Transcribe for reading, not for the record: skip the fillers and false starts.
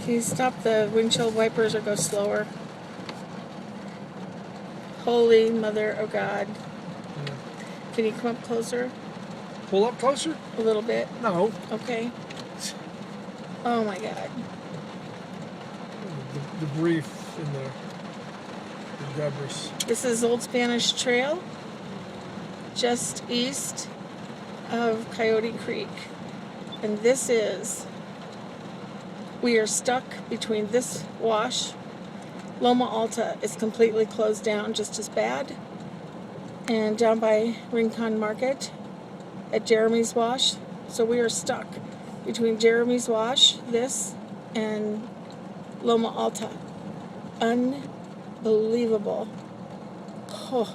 Can you stop the windshield wipers or go slower? Holy Mother of God. Yeah. Can you come up closer? Pull up closer? A little bit? No. Okay. Oh my God. The debris in there. The debris. This is Old Spanish Trail, just east of Coyote Creek. And this is, we are stuck between this wash. Loma Alta is completely closed down, just as bad. And down by Rincon Market at Jeremy's Wash. So we are stuck between Jeremy's Wash, this, and Loma Alta. Unbelievable. Oh.